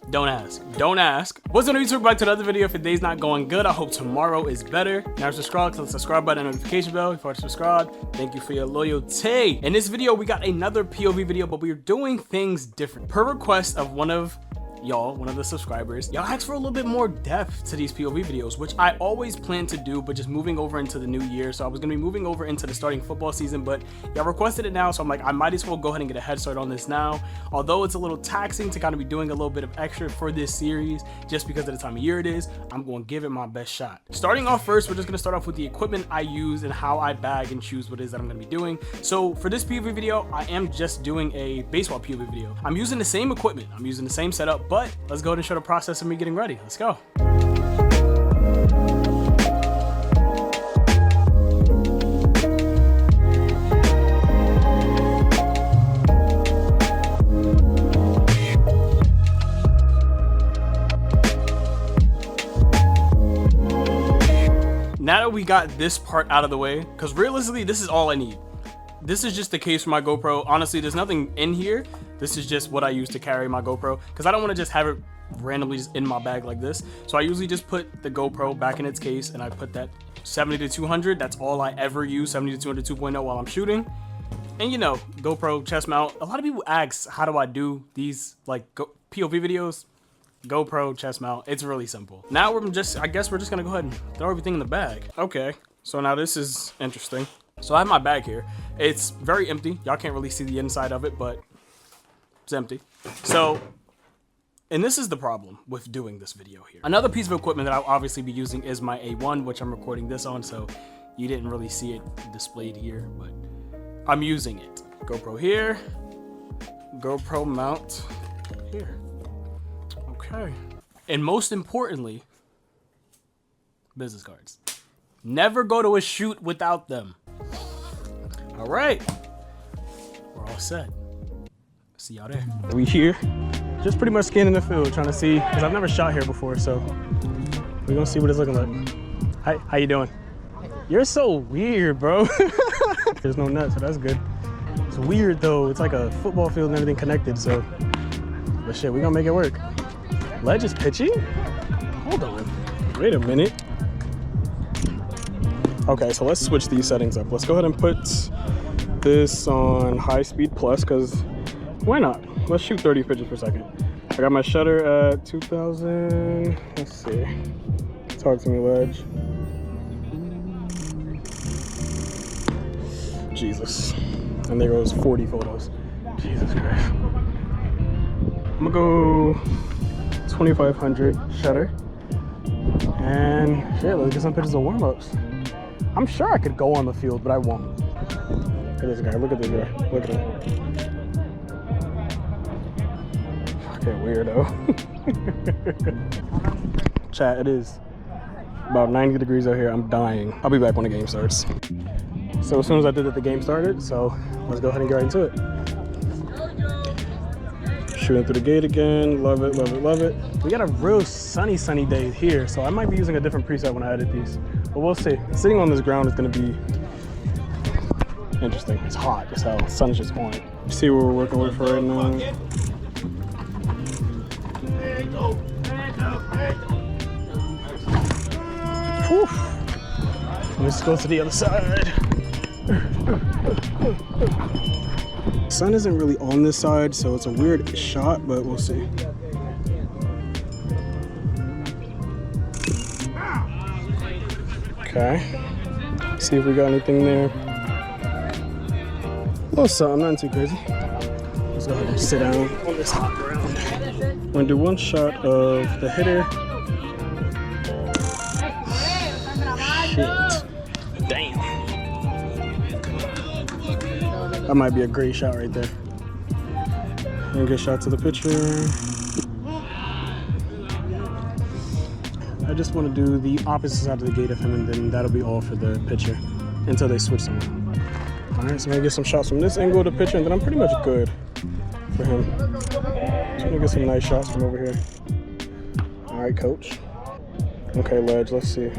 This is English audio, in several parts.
Don't ask. Don't ask. What's up, YouTube? Back to another video. If your day's not going good, I hope tomorrow is better. Now subscribe, click the subscribe button and notification bell if you want to subscribe. Thank you for your loyalty. In this video, we got another POV video, but we're doing things different. Per request of one of y'all, one of the subscribers, y'all asked for a little bit more depth to these POV videos, which I always plan to do, but just moving over into the new year. So I was gonna be moving over into the starting football season, but y'all requested it now, so I'm like, I might as well go ahead and get a head start on this now. Although it's a little taxing to kind of be doing a little bit of extra for this series, just because of the time of year it is, I'm gonna give it my best shot. Starting off first, we're just gonna start off with the equipment I use and how I bag and choose what it is that I'm gonna be doing. So for this POV video, I am just doing a baseball POV video. I'm using the same equipment, I'm using the same setup, but let's go ahead and show the process of me getting ready. Let's go. Now that we got this part out of the way, because realistically, this is all I need. This is just the case for my GoPro. Honestly, there's nothing in here. This is just what I use to carry my GoPro, because I don't want to just have it randomly just in my bag like this. So I usually just put the GoPro back in its case, and I put that 70-200. That's all I ever use, 70-200 2.0 while I'm shooting. And you know, GoPro chest mount. A lot of people ask, how do I do these like POV videos? GoPro chest mount. It's really simple. Now I guess we're just gonna go ahead and throw everything in the bag. Okay, so now this is interesting. So I have my bag here. It's very empty. Y'all can't really see the inside of it, but it's empty. So, and this is the problem with doing this video here. Another piece of equipment that I'll obviously be using is my A1, which I'm recording this on, so you didn't really see it displayed here, but I'm using it. GoPro here, GoPro mount here. Okay. And most importantly, business cards. Never go to a shoot without them. All right, we're all set. See y'all there. We here, just pretty much scanning the field, trying to see, because I've never shot here before, so we're gonna see what it's looking like. Hi, how you doing? You're so weird, bro. There's no net, so that's good. It's weird though. It's like a football field and everything connected, so, but shit, we're gonna make it work. Ledge is pitching? Hold on, wait a minute. Okay, so let's switch these settings up. Let's go ahead and put this on high speed plus, because why not? Let's shoot 30 pitches per second. I got my shutter at 2000. Let's see. Talk to me, Ledge. Jesus. And there goes 40 photos. Jesus Christ. I'm gonna go 2500 shutter. And shit, let's get some pictures of warm-ups. I'm sure I could go on the field, but I won't. Look at this guy. Look at this guy. Look at him. Fucking weirdo. Chat, it is about 90 degrees out here. I'm dying. I'll be back when the game starts. So as soon as I did it, the game started. So let's go ahead and get right into it. Shooting through the gate again. Love it, love it, love it. We got a real sunny day here, so I might be using a different preset when I edit these. But we'll see. Sitting on this ground is gonna be interesting. It's hot as hell. The sun's just on it. See what we're working with for right now. Whew. Let's go to the other side. Sun isn't really on this side, so it's a weird shot, but we'll see. Okay, see if we got anything there. Oh, so I'm not too crazy. Let's go ahead and sit down on this hot ground. I'm gonna do one shot of the hitter. Shit. Damn. That might be a great shot right there. And a good shot to the pitcher. I just want to do the opposite side of the gate of him, and then that'll be all for the pitcher until they switch someone. All right, so I'm gonna get some shots from this angle of the pitcher, and then I'm pretty much good for him. So I'm gonna get some nice shots from over here. All right, coach. Okay, Ledge, let's see.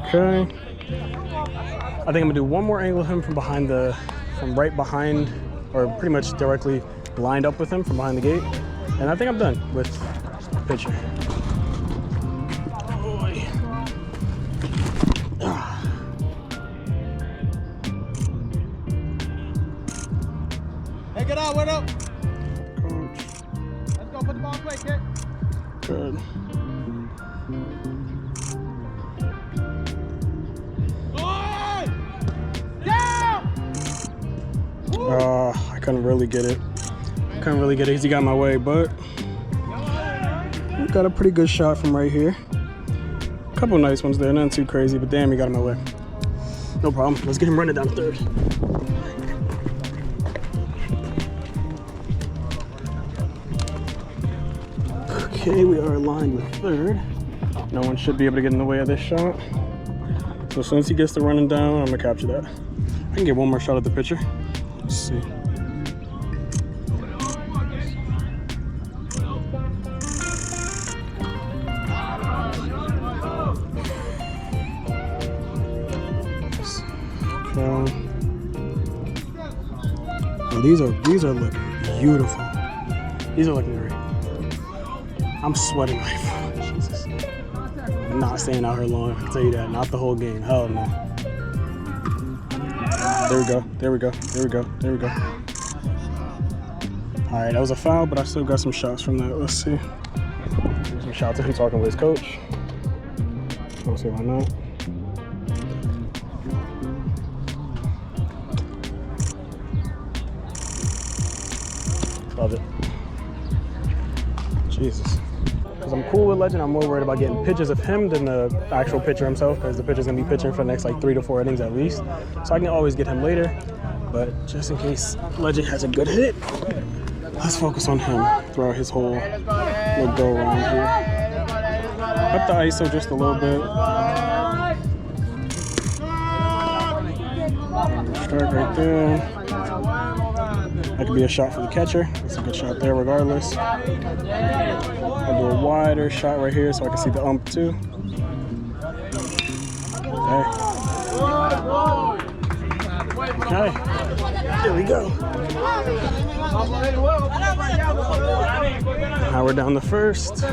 Okay. I think I'm gonna do one more angle of him from right behind, or pretty much directly lined up with him from behind the gate. And I think I'm done with the picture. Hey, get out, what up? Coach. Let's go put the ball in play, kid. Good. I couldn't really get it. Couldn't really get it because he got in my way, but got a pretty good shot from right here. A couple nice ones there, nothing too crazy, but damn, he got in my way. No problem. Let's get him running down third. Okay, we are aligned with third. No one should be able to get in the way of this shot. So as soon as he gets to running down, I'm gonna capture that. I can get one more shot at the pitcher. Let's see. And these are looking beautiful. These are looking great. I'm sweating like fuck. Jesus. I'm not staying out here long. I can tell you that. Not the whole game. Hell no. There we go. There we go. There we go. There we go. All right, that was a foul, but I still got some shots from that. Let's see. There's some shots of him talking with his coach. I'll see why not. Love it. Jesus. Because I'm cool with Legend, I'm more worried about getting pictures of him than the actual pitcher himself, because the pitcher's gonna be pitching for the next like 3 to 4 innings at least. So I can always get him later, but just in case Legend has a good hit, let's focus on him throughout his whole little go around here. Up the ISO just a little bit. Start right there. That could be a shot for the catcher. It's a good shot there regardless. I'll do a wider shot right here so I can see the ump too. Okay. Okay. Here we go. Now we're down the first.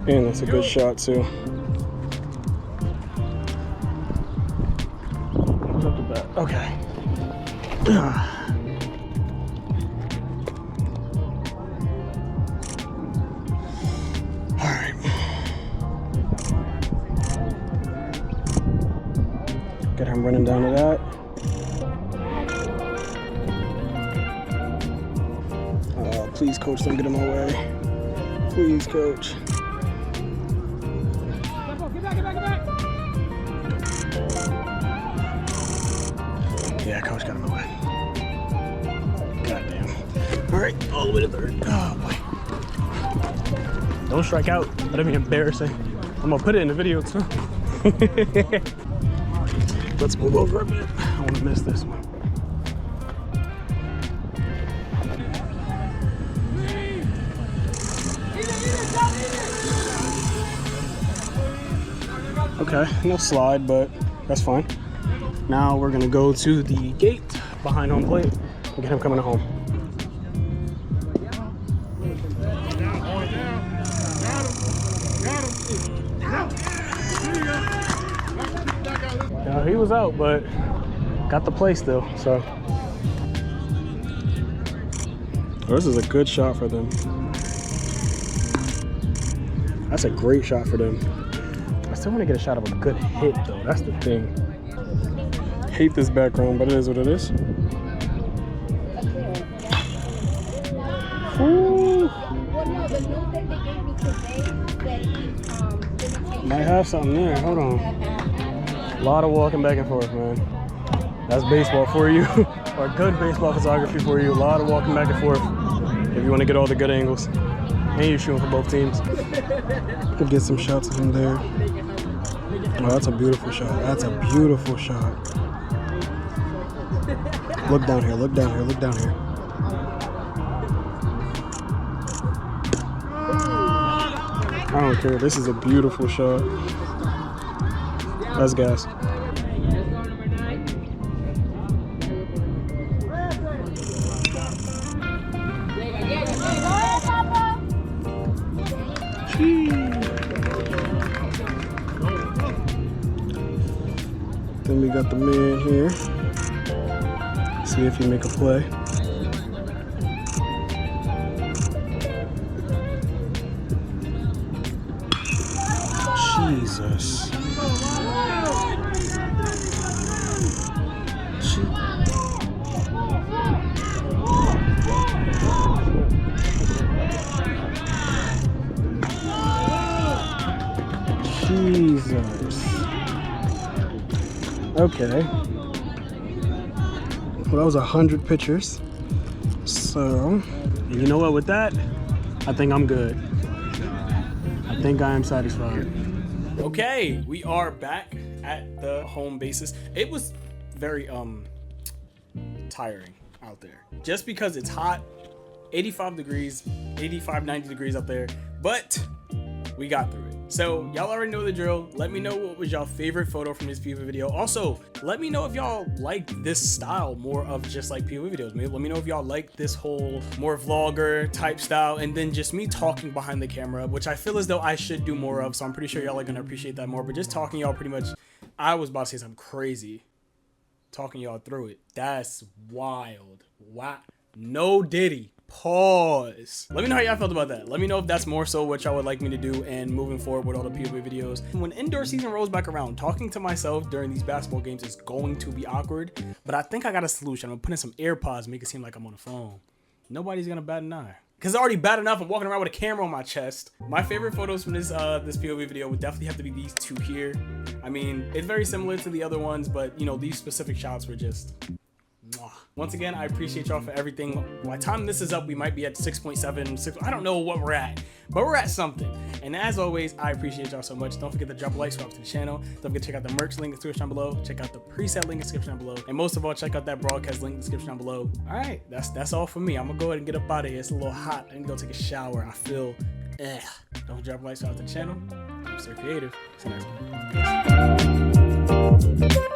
And that's a good shot too. Okay. Alright. Get him running down to that. Please, coach, don't get in my way. Please, coach. Yeah, coach got him away. Goddamn. All right, all the way to third. Oh boy. Don't strike out. That'd be embarrassing. I'm gonna put it in the video too. Let's move over a bit. I don't want to miss this one. Okay, no slide, but that's fine. Now we're gonna go to the gate behind home plate and get him coming home. He was out, but got the play still, so. Oh, this is a good shot for them. That's a great shot for them. I still want to get a shot of a good hit though, that's the thing. Hate this background, but it is what it is. Ooh. Might have something there, hold on. A lot of walking back and forth, man. That's baseball for you, or good baseball photography for you. A lot of walking back and forth if you want to get all the good angles. And you're shooting for both teams. Could get some shots of him there. Oh, that's a beautiful shot. That's a beautiful shot. Look down here, look down here, look down here. I don't care. This is a beautiful shot. That's gas. Then we got the man here. See if he make a play. Jesus. Jesus. Okay. Well, that was 100 pictures. So, you know what? With that, I think I'm good. I think I am satisfied. Okay, we are back at the home bases. It was very tiring out there, just because it's hot, 85 degrees, 85, 90 degrees out there, but we got through it. So y'all already know the drill. Let me know what was y'all favorite photo from this POV video. Also, let me know if y'all like this style more of just like POV videos. Maybe let me know if y'all like this whole more vlogger type style, and then just me talking behind the camera, which I feel as though I should do more of. So I'm pretty sure y'all are gonna appreciate that more. But just talking y'all pretty much, I was about to say something crazy. Talking y'all through it. That's wild. Wow. No Diddy. Pause. Let me know how y'all felt about that. Let me know if that's more so what y'all would like me to do and moving forward with all the POV videos. When indoor season rolls back around, talking to myself during these basketball games is going to be awkward, but I think I got a solution. I'm gonna put in some AirPods, make it seem like I'm on the phone. Nobody's gonna bat an eye. Because it's already bad enough I'm walking around with a camera on my chest. My favorite photos from this this POV video would definitely have to be these two here. I mean, it's very similar to the other ones, but you know, these specific shots were just mwah. Once again, I appreciate y'all for everything. By the time this is up, we might be at 6.7, 6. I don't know what we're at, but we're at something. And as always, I appreciate y'all so much. Don't forget to drop a like, subscribe to the channel. Don't forget to check out the merch link in the description down below. Check out the preset link in the description down below. And most of all, check out that broadcast link in the description down below. All right, that's all for me. I'm gonna go ahead and get up out of here. It's a little hot. I need to go take a shower. I feel Don't drop a like, subscribe to the channel. I'm Sir Creative. See you next one.